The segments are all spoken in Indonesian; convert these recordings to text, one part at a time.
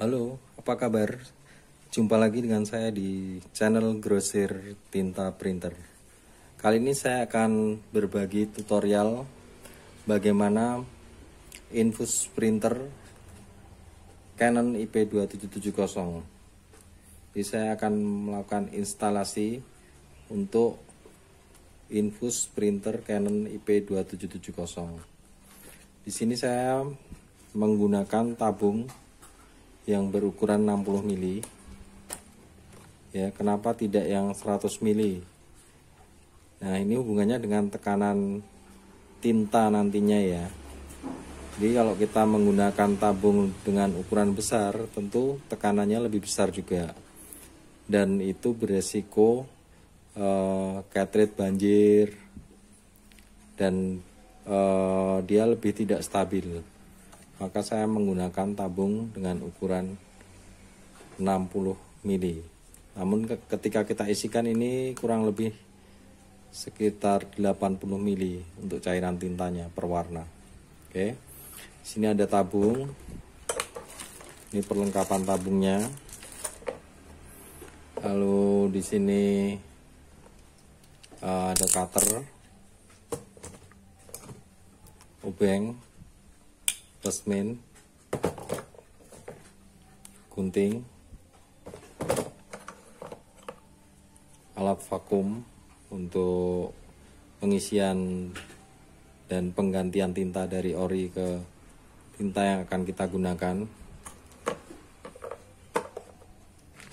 Halo, apa kabar? Jumpa lagi dengan saya di channel Grosir Tinta Printer. Kali ini saya akan berbagi tutorial bagaimana infus printer Canon IP2770. Jadi saya akan melakukan instalasi untuk infus printer Canon IP2770. Di sini saya menggunakan tabung yang berukuran 60 mili. Ya, kenapa tidak yang 100 mili? Nah, ini hubungannya dengan tekanan tinta nantinya ya. Jadi kalau kita menggunakan tabung dengan ukuran besar, tentu tekanannya lebih besar juga. Dan itu beresiko cartridge banjir dan dia lebih tidak stabil. Maka saya menggunakan tabung dengan ukuran 60 mili. Namun ketika kita isikan ini kurang lebih sekitar 80 mili untuk cairan tintanya per warna. Oke. Sini ada tabung. Ini perlengkapan tabungnya. Lalu di sini ada cutter, obeng, plasmin, gunting, alat vakum untuk pengisian dan penggantian tinta dari ori ke tinta yang akan kita gunakan.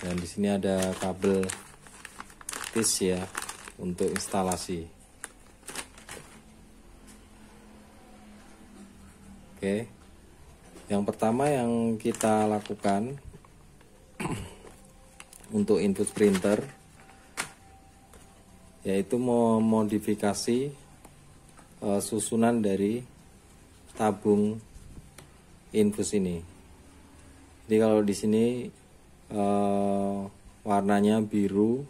Dan di sini ada kabel tis ya untuk instalasi. Oke. Yang pertama yang kita lakukan untuk infus printer yaitu memodifikasi susunan dari tabung infus ini. Jadi kalau di sini warnanya biru,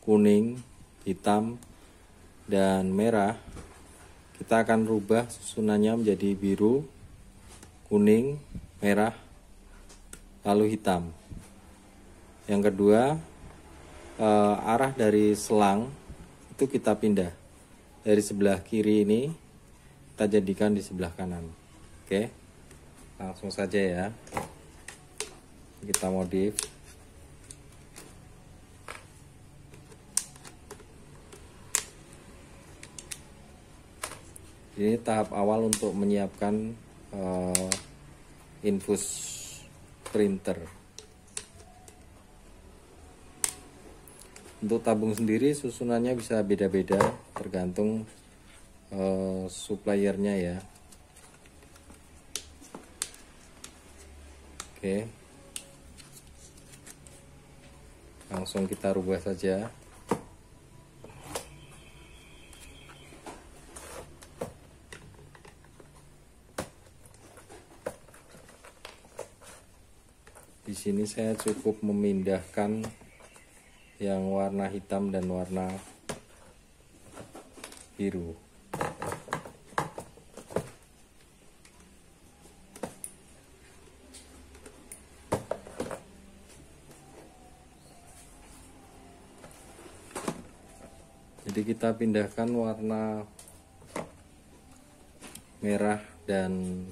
kuning, hitam, dan merah, kita akan rubah susunannya menjadi biru, kuning, merah, lalu hitam. Yang kedua, arah dari selang itu kita pindah dari sebelah kiri ini, kita jadikan di sebelah kanan. Oke, langsung saja ya, kita modif. Ini tahap awal untuk menyiapkan infus printer. Untuk tabung sendiri susunannya bisa beda-beda tergantung suppliernya ya. Oke, langsung kita rubah saja. Di sini saya cukup memindahkan yang warna hitam dan warna biru. Jadi kita pindahkan warna merah dan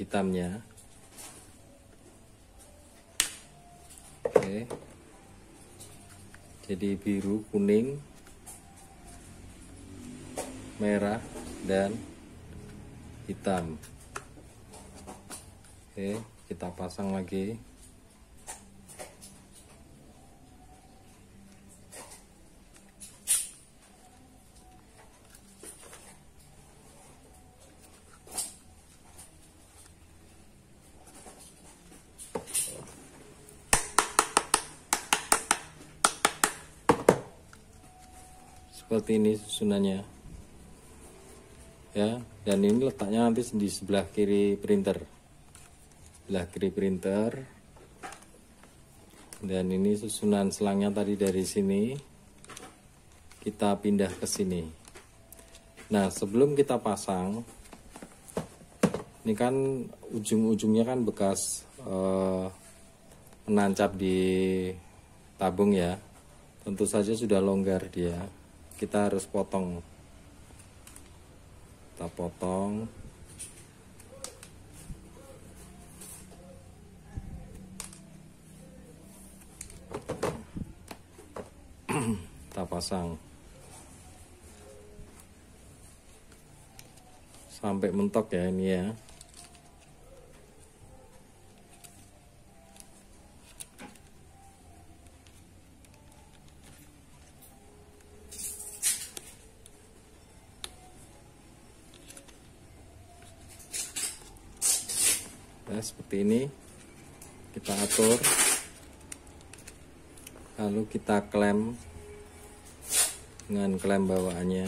hitamnya. Oke. Jadi biru, kuning, merah, dan hitam. Oke, kita pasang lagi. Seperti ini susunannya ya, dan ini letaknya nanti di sebelah kiri printer, dan ini susunan selangnya tadi dari sini kita pindah ke sini. Nah, sebelum kita pasang, ini kan ujung-ujungnya kan bekas menancap di tabung ya. Tentu saja sudah longgar dia. Kita harus potong. Kita potong. Kita pasang sampai mentok ya ini ya. Nah, seperti ini kita atur, lalu kita klem dengan klem bawaannya.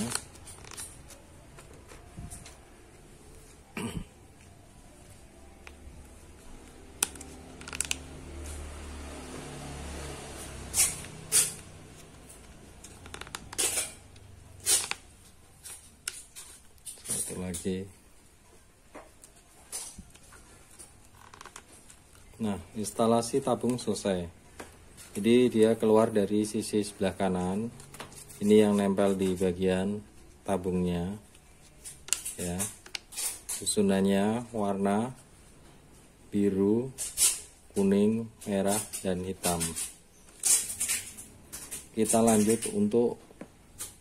Satu lagi. Nah, instalasi tabung selesai. Jadi dia keluar dari sisi sebelah kanan. Ini yang nempel di bagian tabungnya. Ya. Susunannya warna biru, kuning, merah, dan hitam. Kita lanjut untuk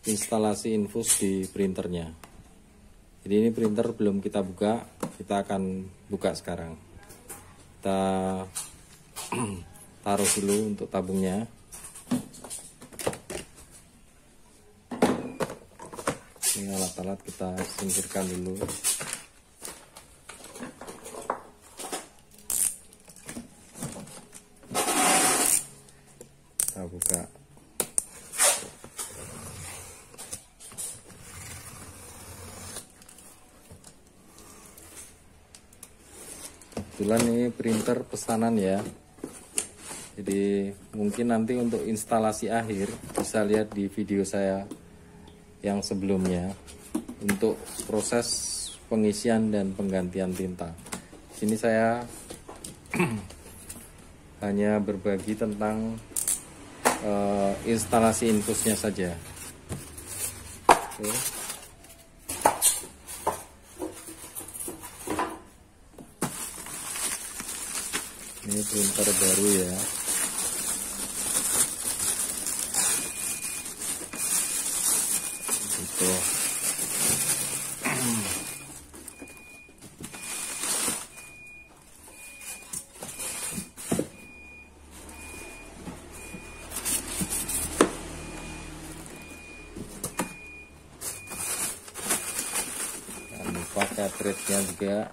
instalasi infus di printernya. Jadi ini printer belum kita buka, kita akan buka sekarang. Kita taruh dulu untuk tabungnya. Ini alat-alat kita singkirkan dulu. Kita buka. Kebetulan ini printer pesanan ya. Jadi mungkin nanti untuk instalasi akhir bisa lihat di video saya yang sebelumnya untuk proses pengisian dan penggantian tinta. Sini saya hanya berbagi tentang instalasi infusnya saja. Oke. Ini printer baru ya. Gitu. Jangan lupa cartridge-nya juga.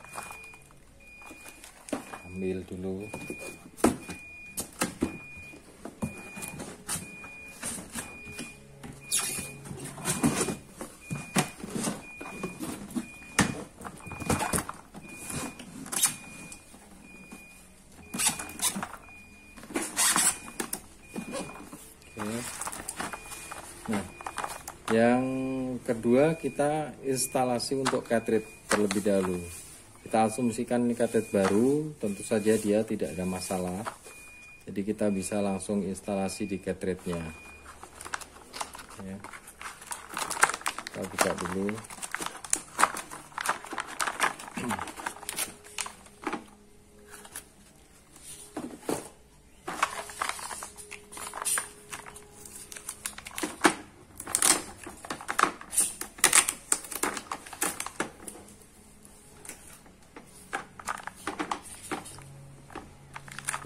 Ambil dulu. Oke. Nah, yang kedua kita instalasi untuk cartridge terlebih dahulu. Kita asumsikan ini cartridge baru, tentu saja dia tidak ada masalah. Jadi kita bisa langsung instalasi di cartridge-nya. Ya. Kita buka dulu.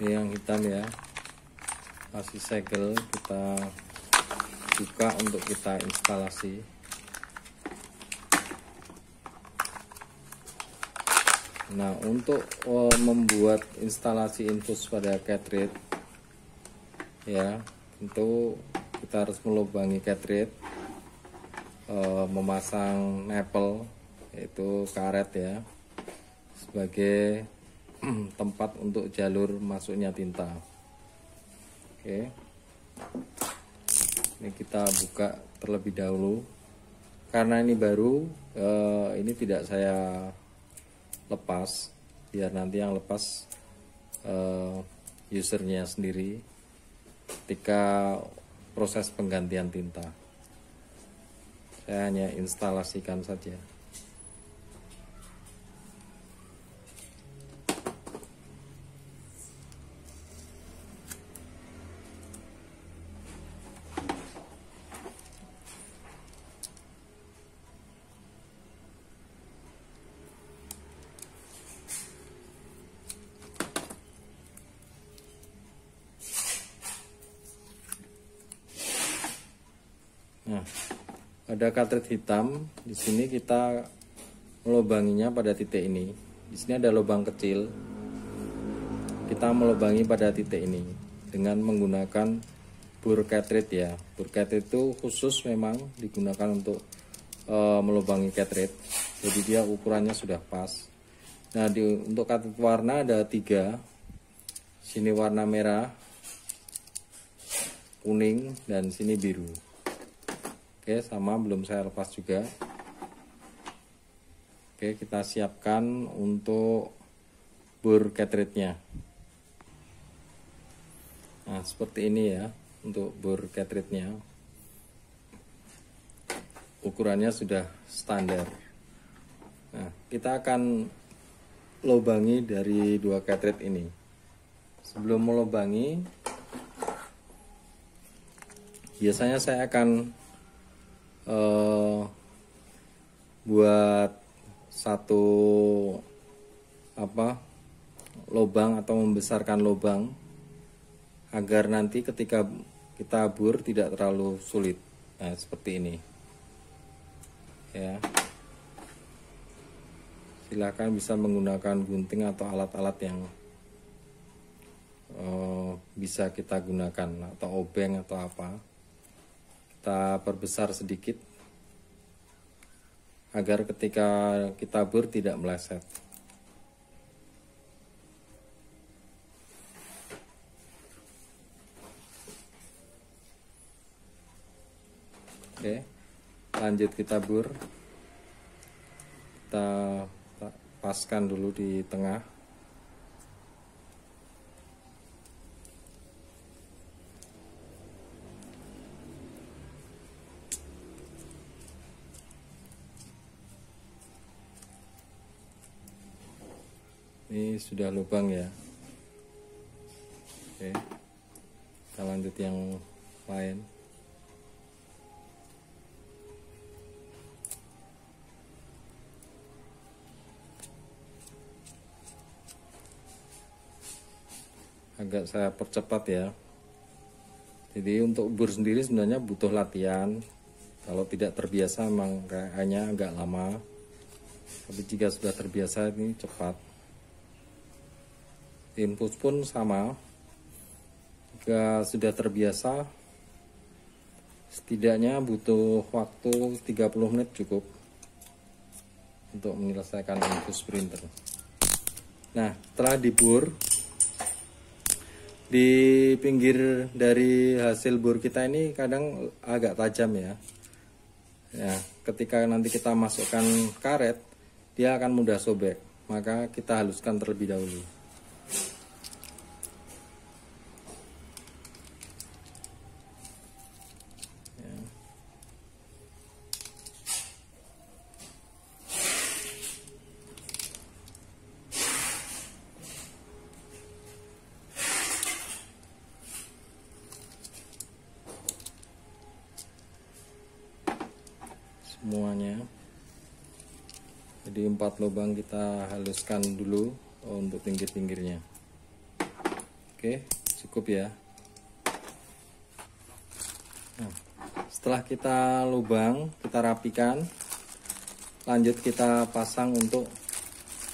Ini yang hitam ya, masih segel, kita buka untuk kita instalasi. Nah, untuk membuat instalasi infus pada cartridge ya, tentu kita harus melubangi cartridge, memasang nipple yaitu karet ya sebagai tempat untuk jalur masuknya tinta. Oke, ini kita buka terlebih dahulu karena ini baru, ini tidak saya lepas biar nanti yang lepas usernya sendiri ketika proses penggantian tinta. Saya hanya instalasikan saja. Nah, ada cartridge hitam. Di sini kita melubanginya pada titik ini. Di sini ada lubang kecil. Kita melubangi pada titik ini dengan menggunakan bur cartridge ya. Bur cartridge itu khusus memang digunakan untuk melubangi cartridge. Jadi dia ukurannya sudah pas. Nah, untuk cartridge warna ada 3. Sini warna merah, kuning, dan sini biru. Oke, sama, belum saya lepas juga. Oke, kita siapkan untuk bur cartridge-nya. Nah, seperti ini ya untuk bur cartridge-nya. Ukurannya sudah standar. Nah, kita akan lubangi dari 2 cartridge ini. Sebelum melubangi, biasanya saya akan buat satu lubang atau membesarkan lubang agar nanti ketika kita bur tidak terlalu sulit. Nah, seperti ini ya. Silakan bisa menggunakan gunting atau alat-alat yang bisa kita gunakan, atau obeng atau apa. Kita perbesar sedikit agar ketika kita bur tidak meleset. Oke, lanjut kita bur. Kita paskan dulu di tengah. Ini sudah lubang ya. Oke, kita lanjut yang lain. Agak saya percepat ya. Jadi untuk bur sendiri sebenarnya butuh latihan. Kalau tidak terbiasa memang kayaknya agak lama. Tapi jika sudah terbiasa ini cepat. Input pun sama. Jika sudah terbiasa, setidaknya butuh waktu 30 menit cukup untuk menyelesaikan infus printer. Nah, setelah dibur, di pinggir dari hasil bur kita ini kadang agak tajam ya. Ya, ketika nanti kita masukkan karet, dia akan mudah sobek. Maka kita haluskan terlebih dahulu. Semuanya, jadi 4 lubang kita haluskan dulu untuk pinggir-pinggirnya. Oke, cukup ya. Nah, setelah kita lubang, kita rapikan, lanjut kita pasang untuk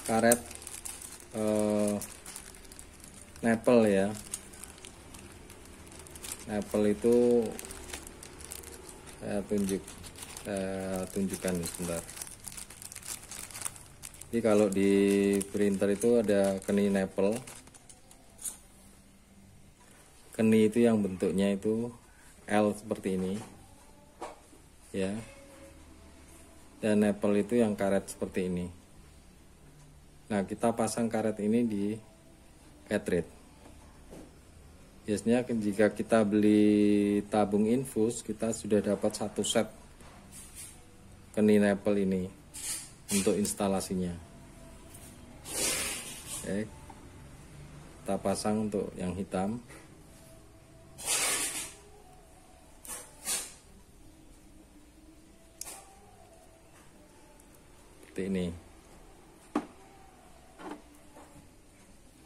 karet nepel ya. Nepel itu saya tunjukkan sebentar. Jadi kalau di printer itu ada keni nepel. Keni itu yang bentuknya itu L seperti ini ya, dan nepel itu yang karet seperti ini. Nah, kita pasang karet ini di cartridge. Biasanya jika kita beli tabung infus, kita sudah dapat satu set keninapel ini untuk instalasinya. Oke, kita pasang untuk yang hitam. Seperti ini.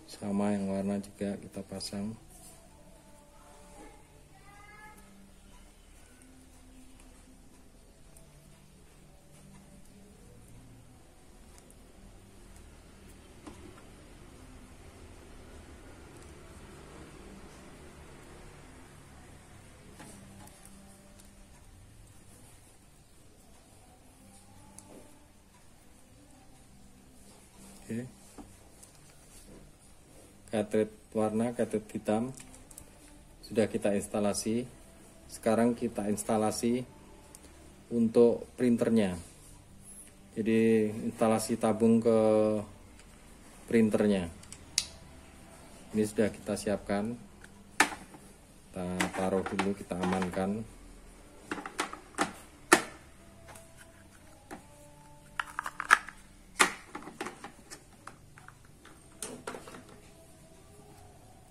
Sama yang warna juga kita pasang. Oke. Cartridge warna, cartridge hitam sudah kita instalasi. Sekarang kita instalasi untuk printernya. Jadi instalasi tabung ke printernya. Ini sudah kita siapkan. Kita taruh dulu, kita amankan.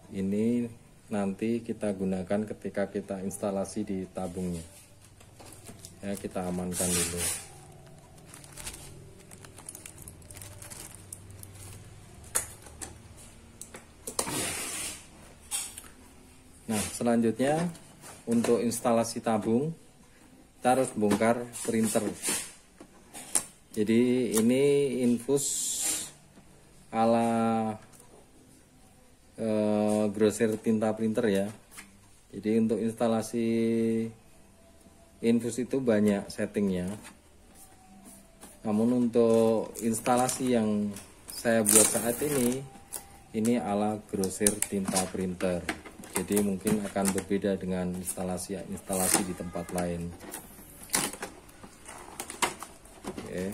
Ini nanti kita gunakan ketika kita instalasi di tabungnya. Ya, kita amankan dulu. Nah, selanjutnya untuk instalasi tabung, kita harus bongkar printer. Jadi ini infus ala grosir tinta printer ya. Jadi untuk instalasi infus itu banyak settingnya. Namun untuk instalasi yang saya buat saat ini ala grosir tinta printer. Jadi mungkin akan berbeda dengan instalasi di tempat lain. Oke.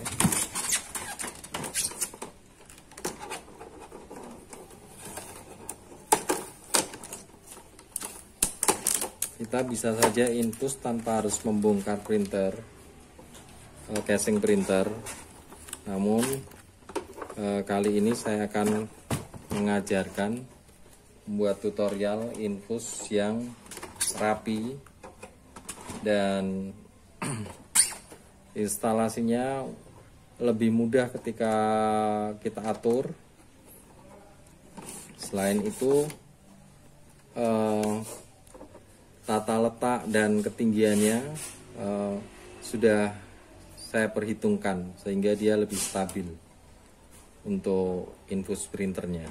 Kita bisa saja infus tanpa harus membongkar printer, casing printer. Namun kali ini saya akan mengajarkan membuat tutorial infus yang rapi dan instalasinya lebih mudah ketika kita atur. Selain itu tata letak dan ketinggiannya sudah saya perhitungkan sehingga dia lebih stabil untuk infus printernya.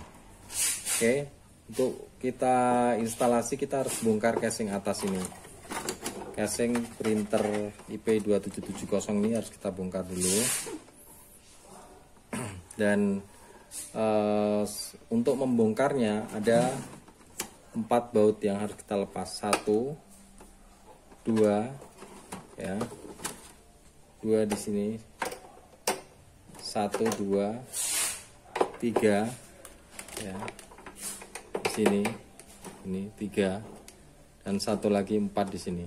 Oke, untuk kita instalasi kita harus bongkar casing atas ini. Casing printer IP2770 ini harus kita bongkar dulu. Dan untuk membongkarnya ada 4 baut yang harus kita lepas. 1, 2, ya, 2 di sini, 1, 2, 3, ya, di sini, ini 3, dan 1 lagi 4 di sini.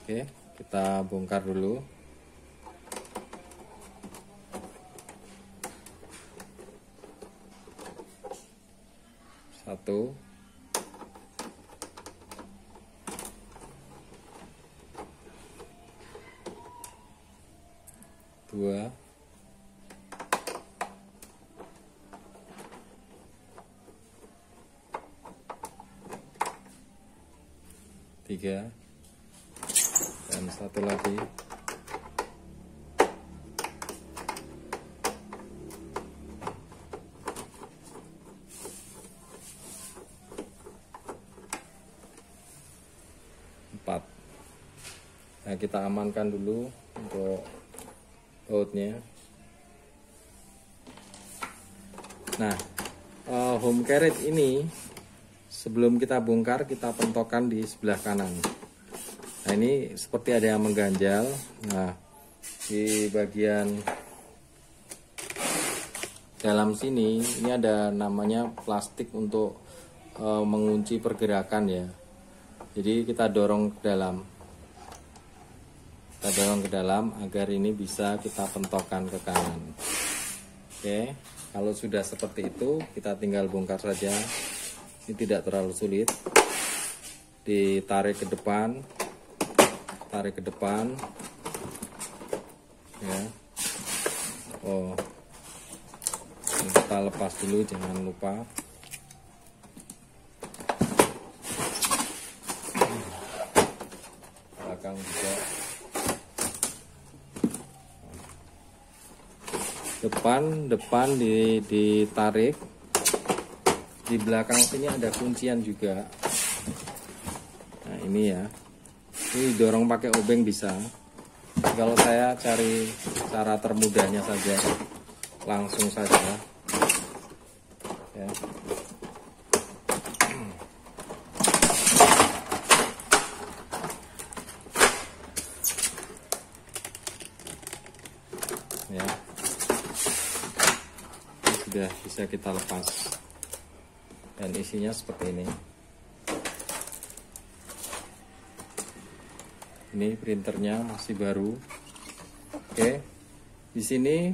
Oke, kita bongkar dulu. Satu, dua, tiga, dan satu lagi. Nah, kita amankan dulu untuk bautnya. Nah, home carriage ini sebelum kita bongkar kita pentokkan di sebelah kanan. Nah, ini seperti ada yang mengganjal. Nah, di bagian dalam sini ini ada namanya plastik untuk mengunci pergerakan ya. Jadi kita dorong ke dalam. Kita dorong ke dalam agar ini bisa kita pentokkan ke kanan. Oke, kalau sudah seperti itu kita tinggal bongkar saja. Ini tidak terlalu sulit. Ditarik ke depan, tarik ke depan ya. Oh, ini kita lepas dulu, jangan lupa. Belakang juga, depan ditarik. Di belakang sini ada kuncian juga. Nah ini ya, ini dorong pakai obeng bisa. Kalau saya cari cara termudahnya saja, langsung saja ya. Ya, ini sudah bisa kita lepas dan isinya seperti ini. Ini printernya masih baru. Oke, di sini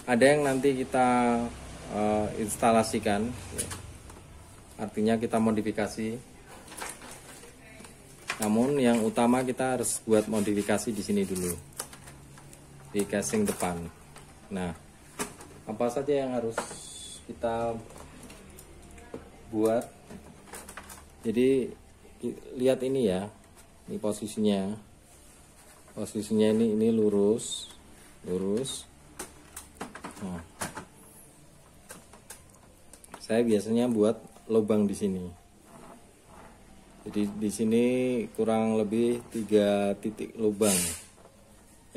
ada yang nanti kita instalasikan, artinya kita modifikasi. Namun yang utama kita harus buat modifikasi di sini dulu, di casing depan. Nah, apa saja yang harus kita buat? Jadi lihat ini ya, ini posisinya ini lurus. Nah, saya biasanya buat lubang di sini. Jadi di sini kurang lebih 3 titik lubang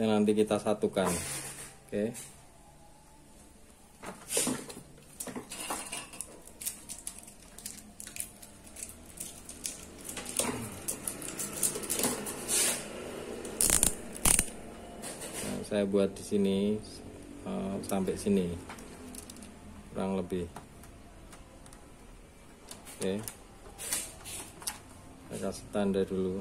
yang nanti kita satukan. Oke. Saya buat di sini sampai sini kurang lebih. Oke, saya kasih tanda dulu.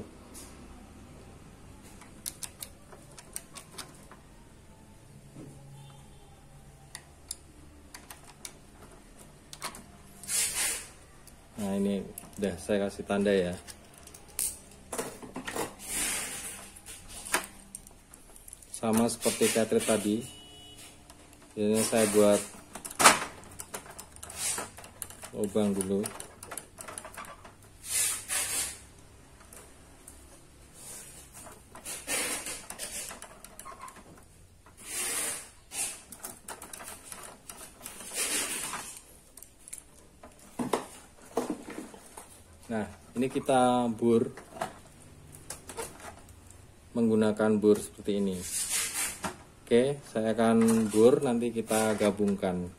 Nah ini udah saya kasih tanda ya. Sama seperti cartridge tadi, ini saya buat lubang dulu. Nah, ini kita bor menggunakan bor seperti ini. Oke, saya akan bor, nanti kita gabungkan.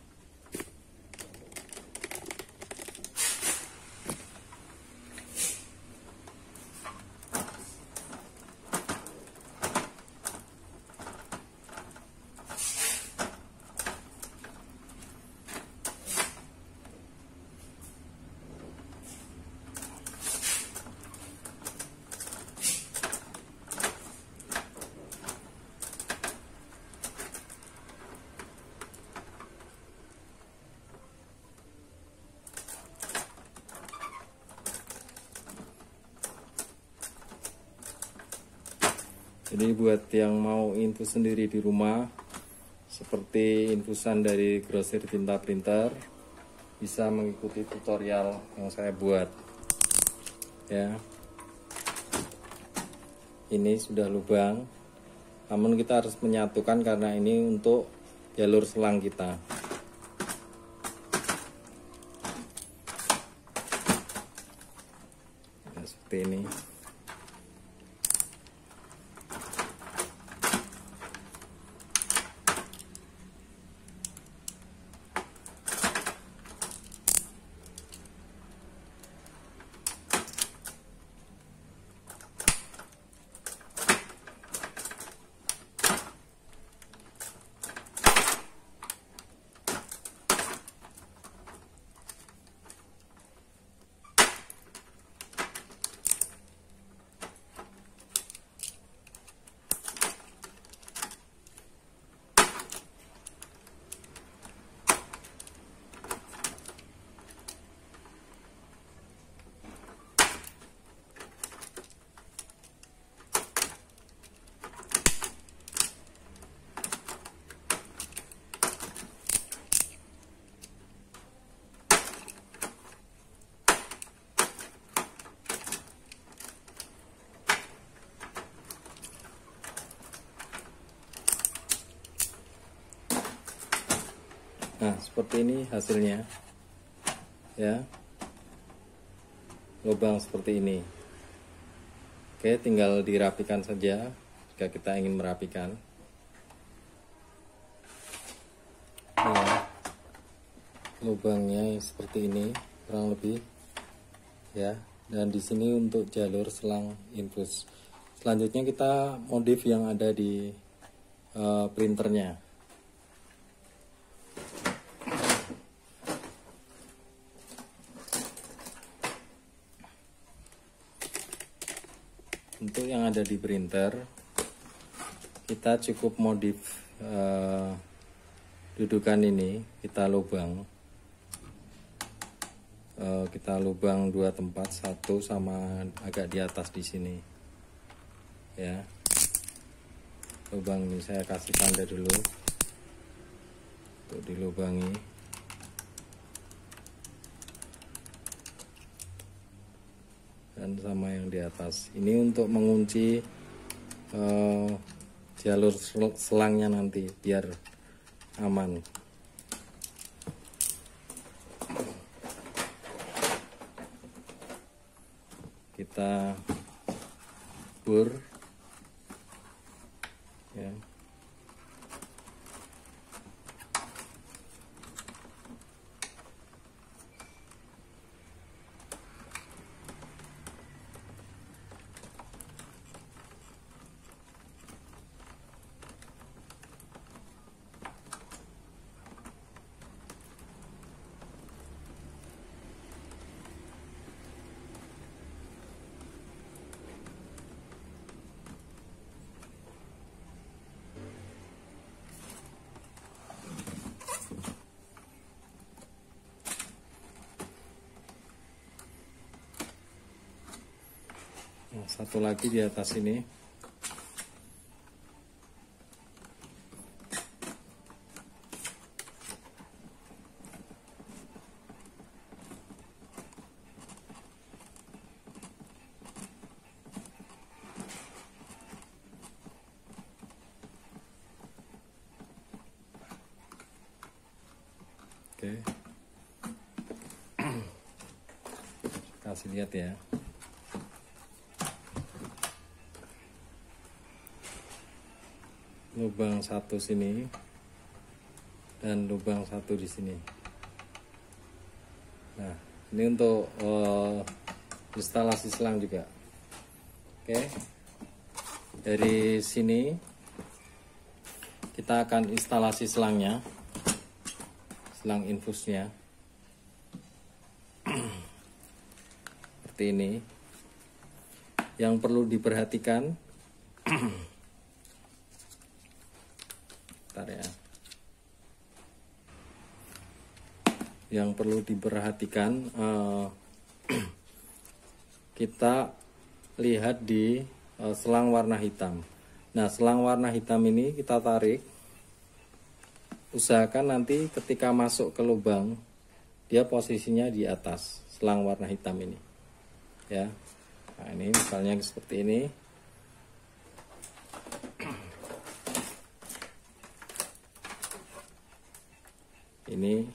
Jadi buat yang mau infus sendiri di rumah, seperti infusan dari grosir tinta printer, bisa mengikuti tutorial yang saya buat ya. Ini sudah lubang, namun kita harus menyatukan karena ini untuk jalur selang kita. Nah, seperti ini. Nah, seperti ini hasilnya ya, lubang seperti ini. Oke, tinggal dirapikan saja jika kita ingin merapikan. Nah, lubangnya seperti ini kurang lebih ya, dan di sini untuk jalur selang infus. Selanjutnya kita modif yang ada di printernya. Untuk yang ada di printer, kita cukup modif dudukan ini, kita lubang. Kita lubang 2 tempat, 1 sama agak di atas di sini. Ya. Lubang ini saya kasih tanda dulu untuk dilubangi. Dan sama yang di atas ini untuk mengunci jalur selangnya nanti biar aman. Kita bor ya. Nah, satu lagi di atas ini. Oke. Kasih lihat ya. Lubang 1 sini dan lubang 1 di sini. Nah, ini untuk instalasi selang juga. Oke. Dari sini kita akan instalasi selangnya, selang infusnya. Seperti ini. Yang perlu diperhatikan ya. Yang perlu diperhatikan, kita lihat di selang warna hitam. Nah, selang warna hitam ini kita tarik. Usahakan nanti ketika masuk ke lubang, dia posisinya di atas selang warna hitam ini. Ya. Nah, ini misalnya seperti ini. Ini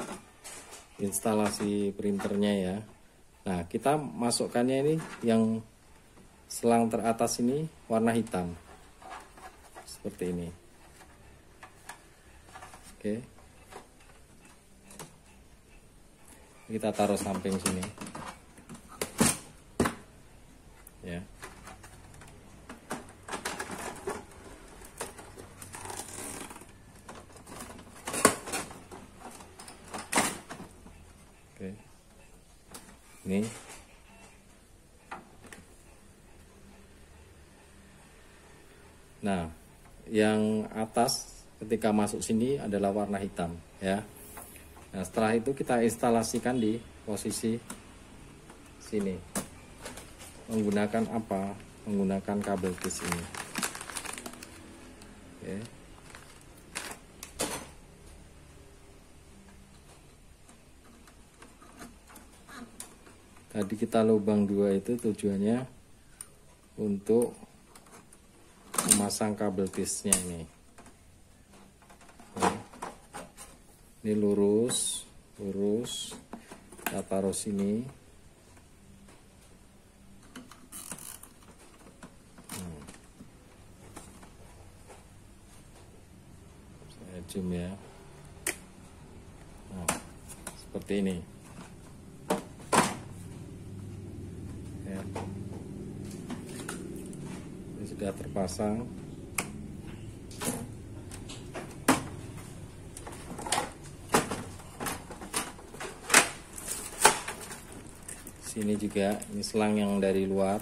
instalasi printernya ya. Nah, kita masukkannya ini yang selang teratas ini warna hitam seperti ini. Oke, kita taruh samping sini ya. Ini nah, yang atas ketika masuk sini adalah warna hitam ya. Nah, setelah itu kita instalasikan di posisi sini menggunakan apa? Menggunakan kabel tis ini. Oke. Tadi kita lubang 2 itu tujuannya untuk memasang kabel tisnya ini. Ini lurus, kita taruh sini. Saya zoom ya. Nah, seperti ini. Ya. Ini sudah terpasang. Sini juga, ini selang yang dari luar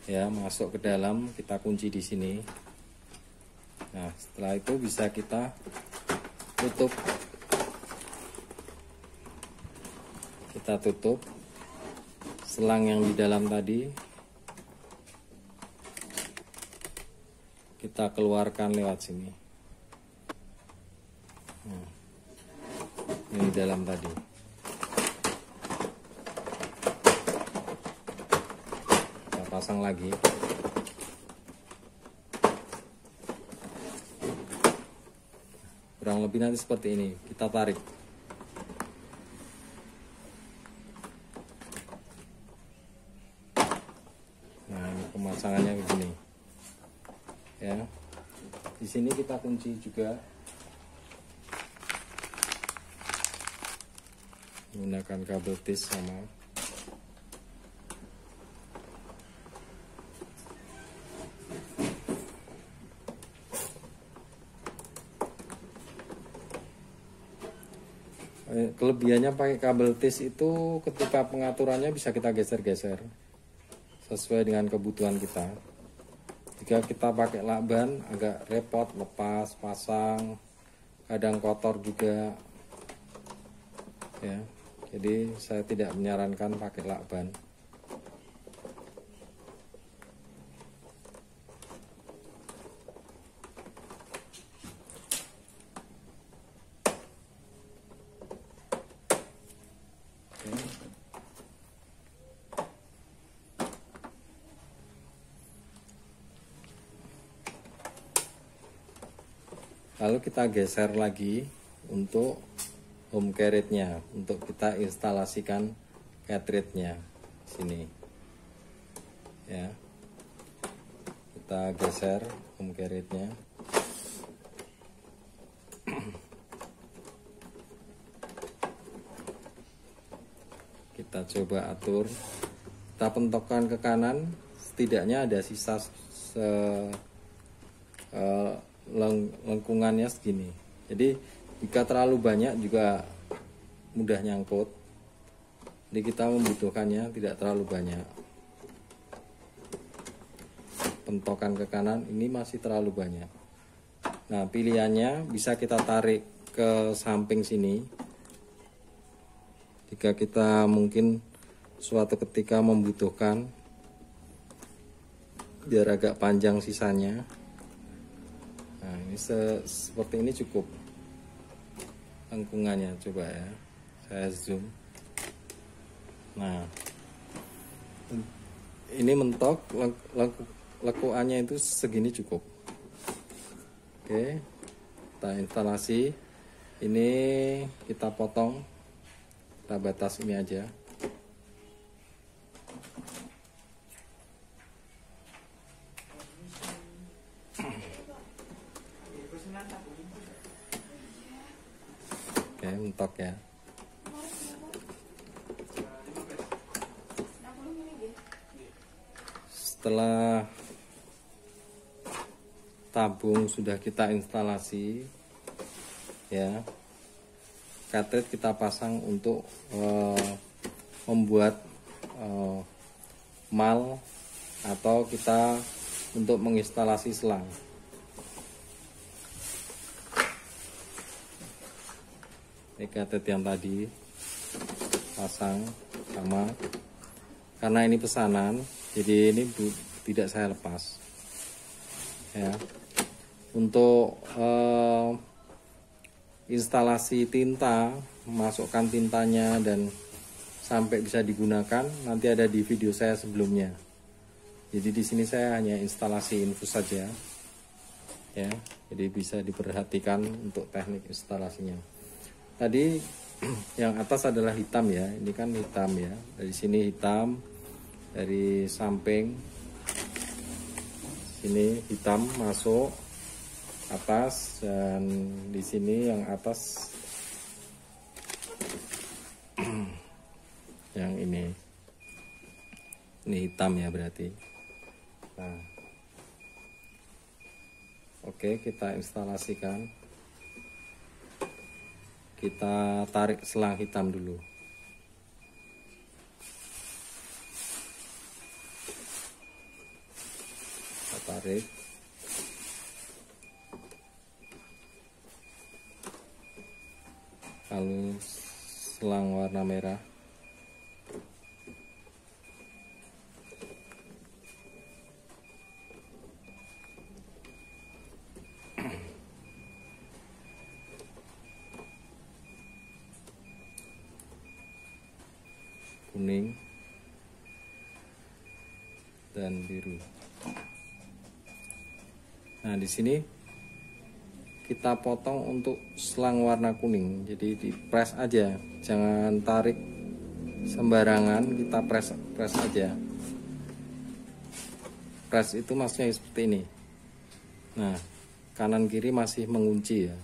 ya, masuk ke dalam, kita kunci di sini. Nah, setelah itu bisa kita tutup. Kita tutup selang yang di dalam tadi, kita keluarkan lewat sini. Nah, ini di dalam tadi. Pasang lagi. Kurang lebih nanti seperti ini, kita tarik. Nah, ini pemasangannya begini. Ya. Di sini kita kunci juga menggunakan kabel tis sama. Kelebihannya pakai kabel tis itu ketika pengaturannya bisa kita geser-geser sesuai dengan kebutuhan kita. Jika kita pakai lakban agak repot lepas, pasang, kadang kotor juga ya. Jadi saya tidak menyarankan pakai lakban. Lalu kita geser lagi untuk home carriage-nya, untuk kita instalasikan cartridge-nya sini. Ya. Kita geser home carriage-nya. Kita coba atur. Kita pentokkan ke kanan, setidaknya ada sisa lengkungannya segini. Jadi jika terlalu banyak juga mudah nyangkut. Jadi kita membutuhkannya tidak terlalu banyak. Pentokan ke kanan ini masih terlalu banyak. Nah, pilihannya bisa kita tarik ke samping sini. Jika kita mungkin suatu ketika membutuhkan biar agak panjang sisanya. Nah, ini seperti ini cukup lengkungannya, coba ya, saya zoom. Nah, ini mentok, lekuannya itu segini cukup. Oke, kita instalasi. Ini kita potong, kita batas ini aja. Oke, mentok ya. Setelah tabung sudah kita instalasi ya, cartridge kita pasang untuk membuat mal atau kita untuk menginstalasi selang. Ini cartridge yang tadi pasang sama, karena ini pesanan jadi ini tidak saya lepas ya. Untuk instalasi tinta, masukkan tintanya dan sampai bisa digunakan nanti ada di video saya sebelumnya. Jadi di sini saya hanya instalasi infus saja ya, jadi bisa diperhatikan untuk teknik instalasinya. tadi yang atas adalah hitam ya, ini kan hitam ya, dari sini hitam, dari samping sini hitam masuk atas, dan di sini yang atas yang ini hitam ya berarti. Nah, oke, kita instalasikan. Kita tarik selang hitam dulu. Kita tarik. Lalu selang warna merah. Kuning dan biru. Nah, di sini kita potong untuk selang warna kuning. Jadi di press aja, jangan tarik sembarangan, kita press aja. Press itu maksudnya seperti ini. Nah, kanan kiri masih mengunci ya.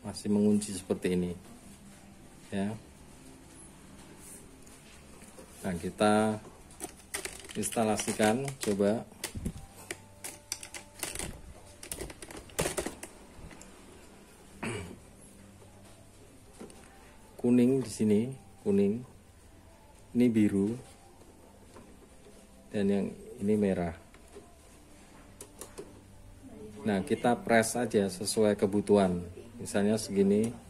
Masih mengunci seperti ini. Ya. Nah, kita instalasikan, coba. Kuning di sini, kuning. Ini biru. Dan yang ini merah. Nah, kita press aja sesuai kebutuhan. Misalnya segini.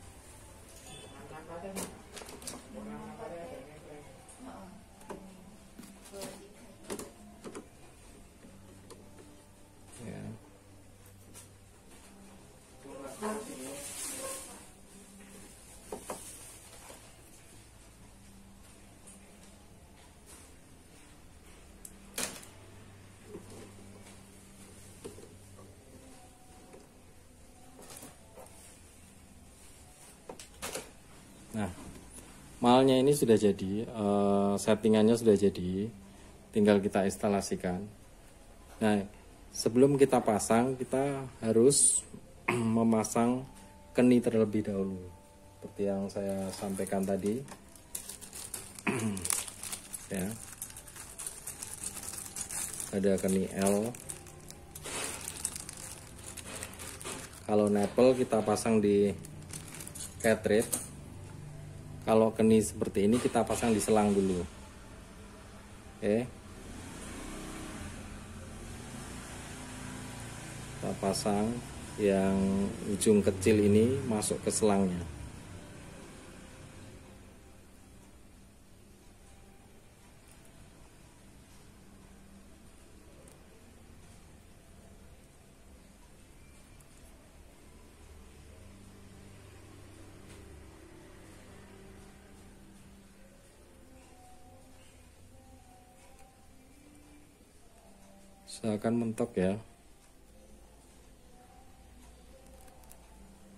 Nah, malnya ini sudah jadi, settingannya sudah jadi, tinggal kita instalasikan. Nah, sebelum kita pasang, kita harus memasang keni terlebih dahulu, seperti yang saya sampaikan tadi. Ya, ada keni L. Kalau nipple kita pasang di cartridge. Kalau keni seperti ini kita pasang di selang dulu. Oke. Kita pasang yang ujung kecil ini masuk ke selangnya. Usahakan mentok ya,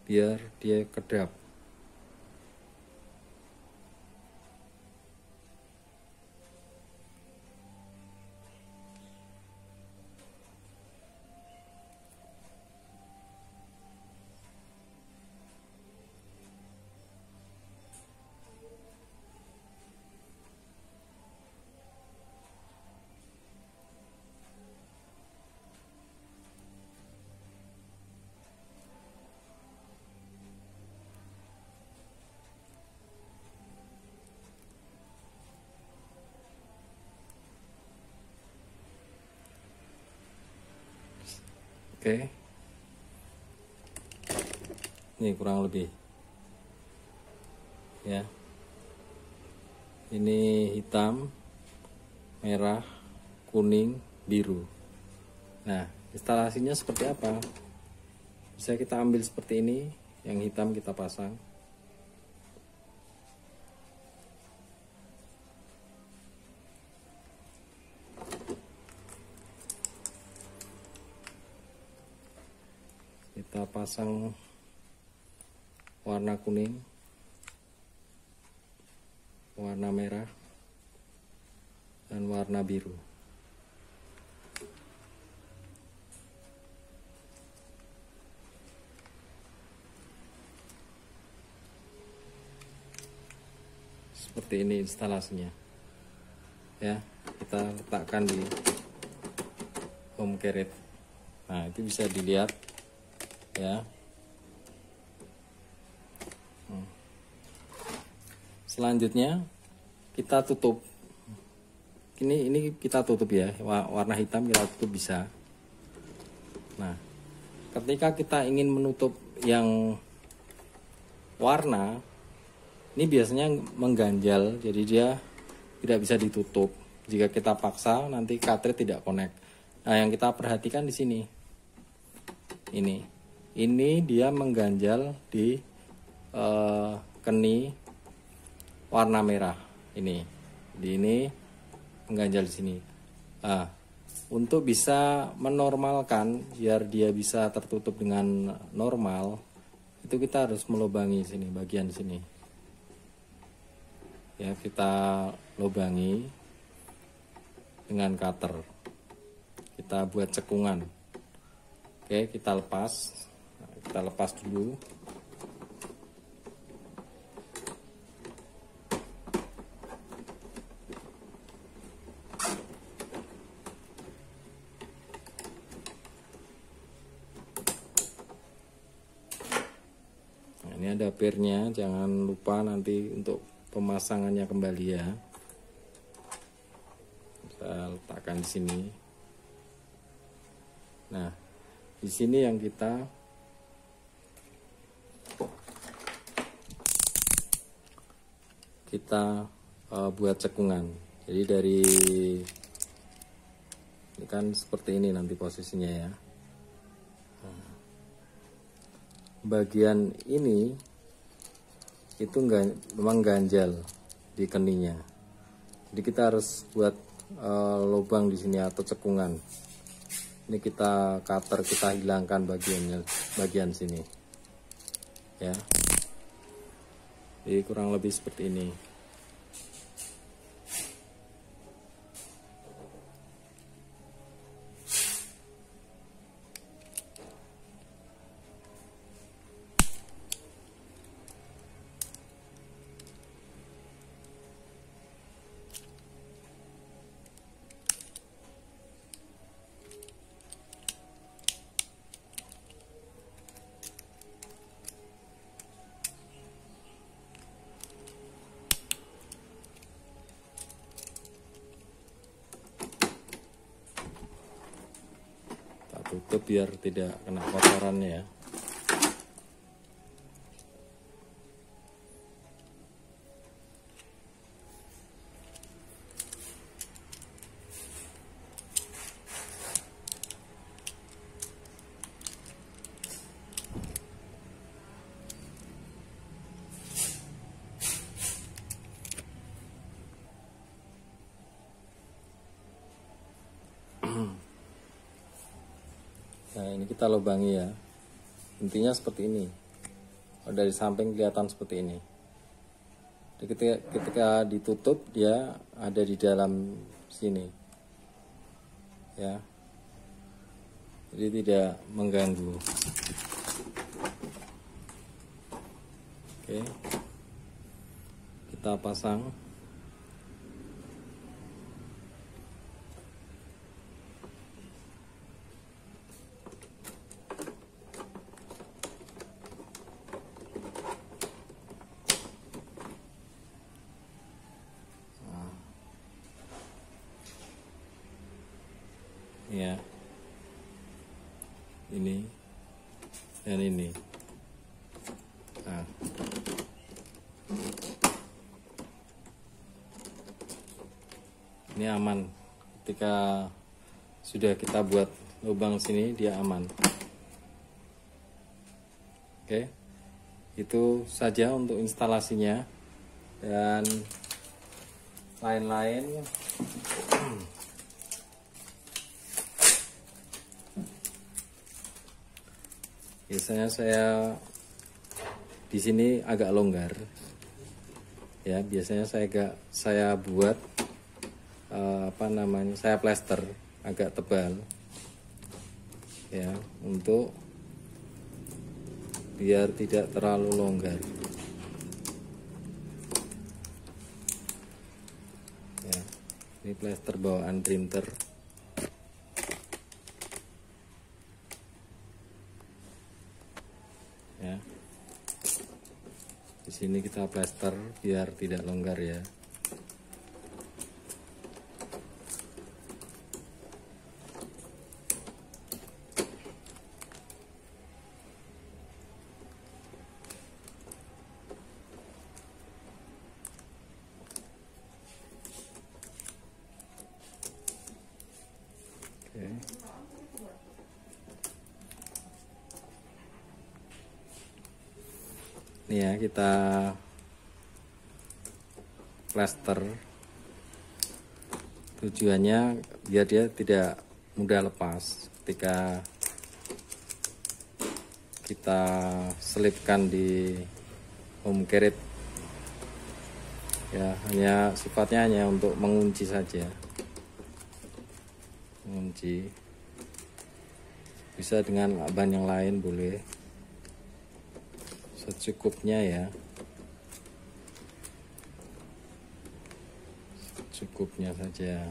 biar dia kedap. Oke, ini kurang lebih ya, ini hitam, merah, kuning, biru. Nah, instalasinya seperti apa? Bisa kita ambil seperti ini, yang hitam kita pasang. Kita pasang warna kuning, warna merah, dan warna biru. Seperti ini instalasinya ya, kita letakkan di home carriage. Nah, itu bisa dilihat ya. Selanjutnya kita tutup. Ini kita tutup ya, warna hitam kita tutup bisa. Nah, ketika kita ingin menutup yang warna, ini biasanya mengganjal, jadi dia tidak bisa ditutup. Jika kita paksa, nanti cartridge tidak connect. Nah, yang kita perhatikan di sini, ini dia mengganjal di keni warna merah. Ini mengganjal di sini. Nah, untuk bisa menormalkan biar dia bisa tertutup dengan normal, itu kita harus melubangi sini, bagian sini. Ya, kita lubangi dengan cutter, kita buat cekungan. Oke, kita lepas. Kita lepas dulu. Nah, ini ada pirnya, jangan lupa nanti untuk pemasangannya kembali ya. Saya letakkan di sini. Nah, di sini yang kita buat cekungan. Jadi dari ini kan seperti ini nanti posisinya ya. Nah, bagian ini itu memang ganjal di keninya, jadi kita harus buat lubang di sini atau cekungan. Ini kita cutter, kita hilangkan bagian sini ya. Jadi kurang lebih seperti ini. Tutup biar tidak kena kotorannya ya. Nah, ini kita lubangi ya. Intinya seperti ini. Dari samping kelihatan seperti ini. Jadi ketika ditutup dia ada di dalam sini. Ya. Jadi tidak mengganggu. Oke. Kita pasang. Ya, ini dan ini. Nah, ini aman. Ketika sudah kita buat lubang sini, dia aman. Oke, itu saja untuk instalasinya dan lain-lain. Biasanya saya di sini agak longgar. Ya, biasanya saya buat saya plester agak tebal ya, untuk biar tidak terlalu longgar ya. Ini plester bawaan printer ya. Di sini kita plester biar tidak longgar ya. Oke. Ini ya, kita plester tujuannya biar dia tidak mudah lepas ketika kita selipkan di home carriage ya. Hanya sifatnya hanya untuk mengunci saja, mengunci. Bisa dengan ban yang lain boleh, secukupnya ya, secukupnya saja.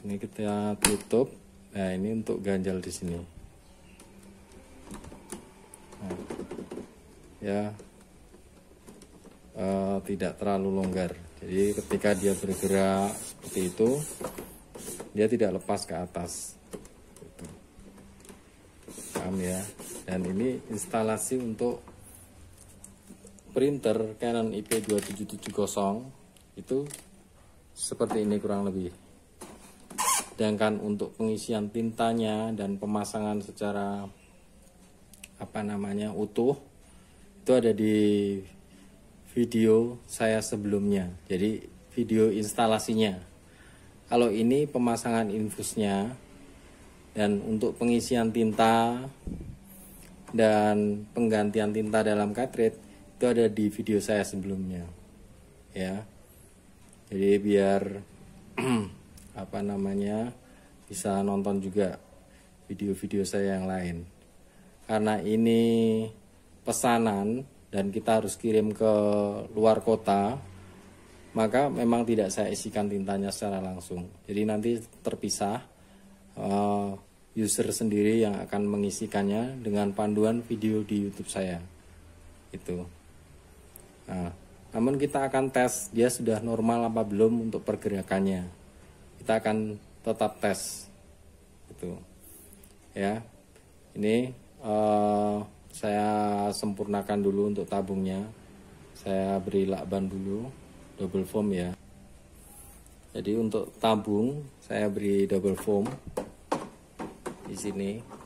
Ini kita tutup. Nah, ini untuk ganjal di sini. Nah, ya, tidak terlalu longgar. Jadi ketika dia bergerak seperti itu, dia tidak lepas ke atas. Paham ya? Dan ini instalasi untuk printer Canon IP2770 itu seperti ini kurang lebih. Sedangkan untuk pengisian tintanya dan pemasangan secara utuh itu ada di video saya sebelumnya. Jadi video instalasinya. Kalau ini pemasangan infusnya dan untuk pengisian tinta dan penggantian tinta dalam cartridge itu ada di video saya sebelumnya. Ya. Jadi biar bisa nonton juga video-video saya yang lain. Karena ini pesanan dan kita harus kirim ke luar kota, maka memang tidak saya isikan tintanya secara langsung. Jadi nanti terpisah, user sendiri yang akan mengisikannya dengan panduan video di YouTube saya. Itu. Nah, namun kita akan tes dia sudah normal apa belum untuk pergerakannya. Kita akan tetap tes itu ya. Ini saya sempurnakan dulu untuk tabungnya. Saya beri lakban dulu double foam ya. Jadi untuk tabung saya beri double foam di sini.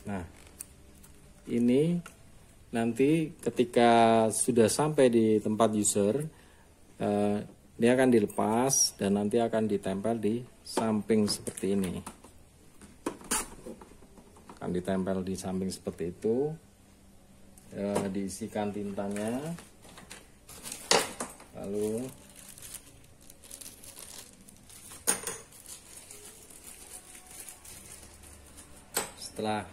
Nah, ini nanti ketika sudah sampai di tempat user, dia akan dilepas dan nanti akan ditempel di samping seperti ini. Akan ditempel di samping seperti itu, diisikan tintanya Lalu setelah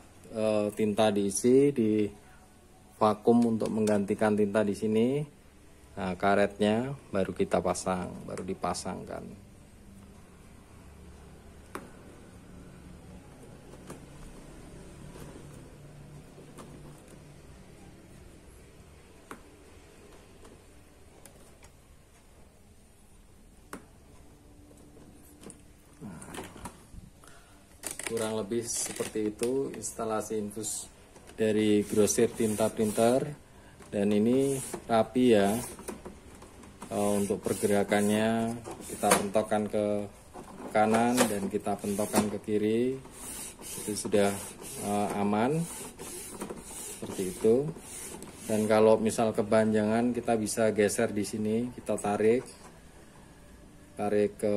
tinta diisi di vakum untuk menggantikan tinta di sini, nah karetnya baru kita pasang, baru dipasangkan. Kurang lebih seperti itu instalasi infus dari Grosir Tinta Printer, dan ini rapi ya. Untuk pergerakannya kita pentokkan ke kanan dan kita pentokkan ke kiri, itu sudah aman seperti itu. Dan kalau misal kepanjangan kita bisa geser di sini, kita tarik ke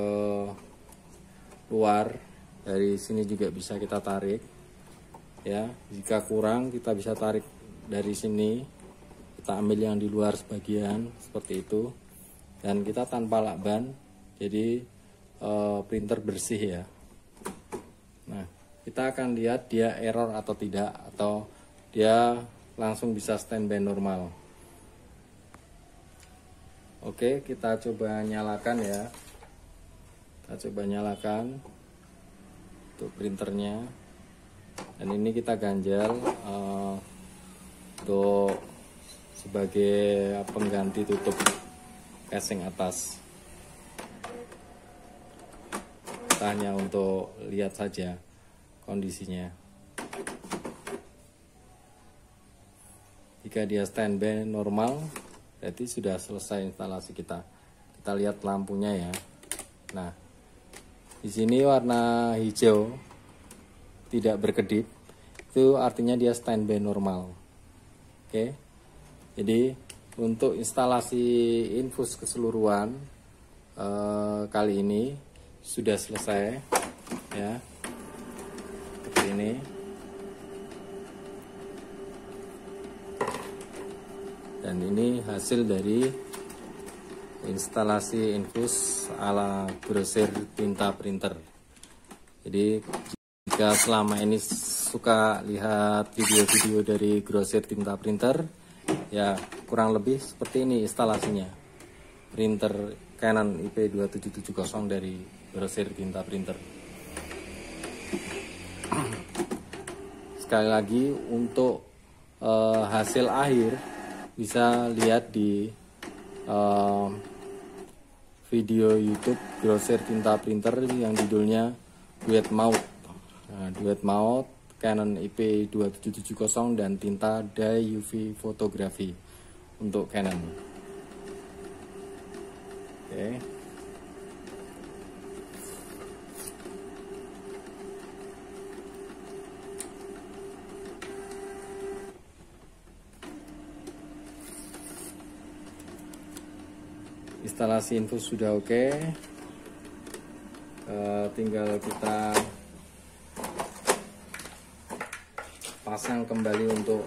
luar. Dari sini juga bisa kita tarik ya. Jika kurang kita bisa tarik dari sini, kita ambil yang di luar sebagian seperti itu, dan kita tanpa lakban, jadi printer bersih ya. Nah, kita akan lihat dia error atau tidak, atau dia langsung bisa standby normal. Oke, kita coba nyalakan ya. Kita coba nyalakan untuk printernya, dan ini kita ganjal untuk sebagai pengganti tutup casing atas. Kita hanya untuk lihat saja kondisinya. Jika dia standby normal, berarti sudah selesai instalasi kita. Kita lihat lampunya ya. Nah, di sini warna hijau tidak berkedip, itu artinya dia standby normal. Oke, jadi untuk instalasi infus keseluruhan kali ini sudah selesai ya, seperti ini. Dan ini hasil dari instalasi infus ala Grosir Tinta Printer. Jadi jika selama ini suka lihat video-video dari Grosir Tinta Printer, ya kurang lebih seperti ini instalasinya. Printer Canon IP2770 dari Grosir Tinta Printer. Sekali lagi untuk hasil akhir bisa lihat di video YouTube Grosir Tinta Printer yang judulnya Duet Mount. Nah, Duet Mount Canon IP2770 dan tinta dye UV fotografi untuk Canon. Oke. Instalasi infus sudah oke. Tinggal kita pasang kembali untuk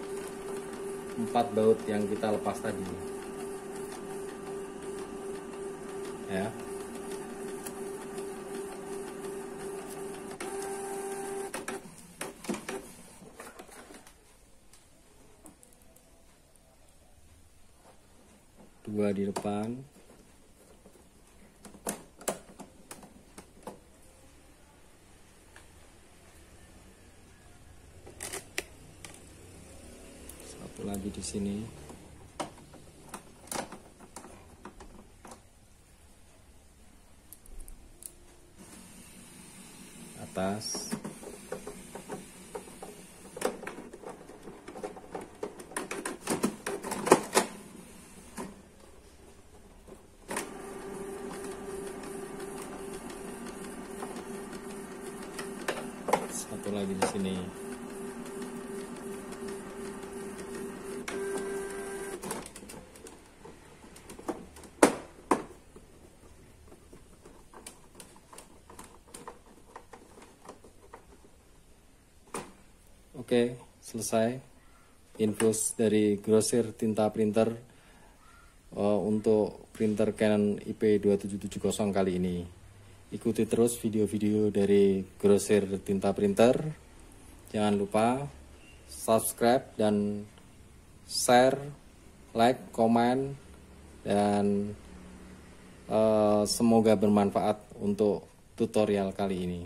4 baut yang kita lepas tadi ya. Dua di depan, satu lagi di sini. Atas. Satu lagi di sini. Oke, selesai infus dari Grosir Tinta Printer untuk printer Canon IP2770 kali ini. Ikuti terus video-video dari Grosir Tinta Printer. Jangan lupa subscribe dan share, like, komen, dan semoga bermanfaat untuk tutorial kali ini.